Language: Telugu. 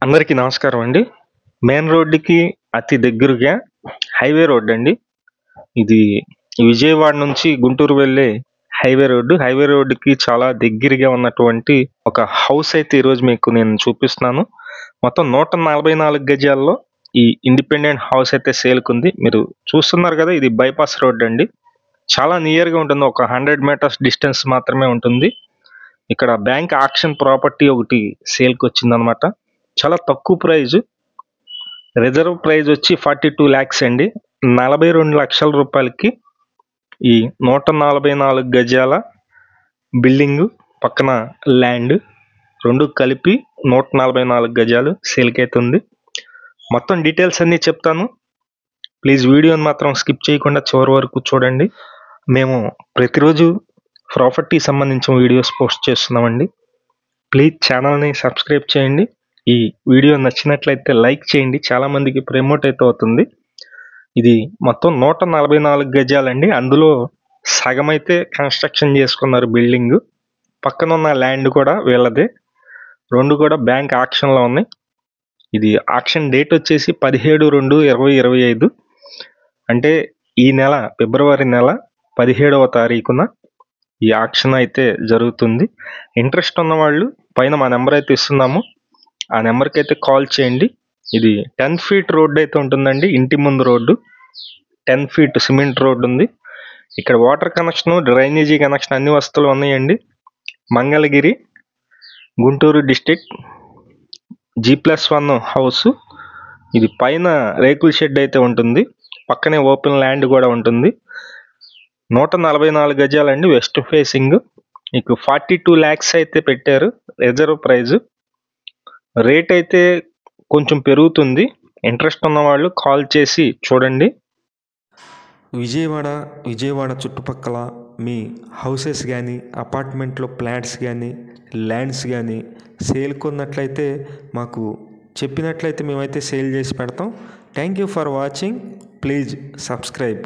అందరికీ నమస్కారం అండి. మెయిన్ రోడ్డుకి అతి దగ్గరగా హైవే రోడ్ అండి. ఇది విజయవాడ నుంచి గుంటూరు వెళ్ళే హైవే రోడ్డు. హైవే రోడ్డుకి చాలా దగ్గరగా ఉన్నటువంటి ఒక హౌస్ అయితే ఈరోజు మీకు నేను చూపిస్తున్నాను. మొత్తం 144 గజాల్లో ఈ ఇండిపెండెంట్ హౌస్ అయితే సేల్కుంది. మీరు చూస్తున్నారు కదా, ఇది బైపాస్ రోడ్ అండి. చాలా నియర్గా ఉంటుంది, ఒక 100 మీటర్స్ డిస్టెన్స్ మాత్రమే ఉంటుంది. ఇక్కడ బ్యాంక్ ఆక్షన్ ప్రాపర్టీ ఒకటి సేల్కి వచ్చిందనమాట. చాలా తక్కువ ప్రైజు. రిజర్వ్ ప్రైజ్ వచ్చి 42 lakhs అండి. 42 లక్షల రూపాయలకి ఈ 144 గజాల బిల్డింగు పక్కన ల్యాండ్ రెండు కలిపి 144 గజాలు సేల్కి అయితే ఉంది. మొత్తం డీటెయిల్స్ అన్నీ చెప్తాను. ప్లీజ్ వీడియోని మాత్రం స్కిప్ చేయకుండా చివరి వరకు చూడండి. మేము ప్రతిరోజు ప్రాపర్టీ సంబంధించిన వీడియోస్ పోస్ట్ చేస్తున్నామండి. ప్లీజ్ ఛానల్ని సబ్స్క్రైబ్ చేయండి. ఈ వీడియో నచ్చినట్లయితే లైక్ చేయండి, చాలా మందికి ప్రమోట్ అయితే అవుతుంది. ఇది మొత్తం 144 గజాలండి. అందులో సగం అయితే కన్స్ట్రక్షన్ చేసుకున్నారు బిల్డింగ్. పక్కన ఉన్న ల్యాండ్ కూడా వీళ్ళదే. రెండు కూడా బ్యాంక్ ఆక్షన్లో ఉన్నాయి. ఇది ఆక్షన్ డేట్ వచ్చేసి 17/2/2025, అంటే ఈ నెల ఫిబ్రవరి నెల 17వ తారీఖున ఈ ఆక్షన్ అయితే జరుగుతుంది. ఇంట్రెస్ట్ ఉన్న వాళ్ళు పైన మా నెంబర్ అయితే ఇస్తున్నాము, ఆ నెంబర్కి అయితే కాల్ చేయండి. ఇది 10 feet రోడ్డు అయితే ఉంటుందండి. ఇంటి ముందు రోడ్డు 10 feet సిమెంట్ రోడ్డు ఉంది. ఇక్కడ వాటర్ కనెక్షన్, డ్రైనేజీ కనెక్షన్ అన్ని వస్తువులు ఉన్నాయండి. Mangalagiri, Guntur district, G+1 house. ఇది పైన రేకుల షెడ్ అయితే ఉంటుంది, పక్కనే ఓపెన్ ల్యాండ్ కూడా ఉంటుంది. 144 గజాలండి, వెస్ట్ ఫేసింగ్. మీకు 42 lakhs అయితే పెట్టారు రిజర్వ్ ప్రైజు. రేట్ అయితే కొంచెం పెరుగుతుంది. ఇంట్రెస్ట్ ఉన్న వాళ్ళు కాల్ చేసి చూడండి. విజయవాడ చుట్టుపక్కల మీ హౌసెస్ కానీ, అపార్ట్మెంట్లో ఫ్లాట్స్ కానీ, ల్యాండ్స్ కానీ సేల్కున్నట్లయితే మాకు చెప్పినట్లయితే మేమైతే సేల్ చేసి పెడతాం. Thank you for watching. Please subscribe.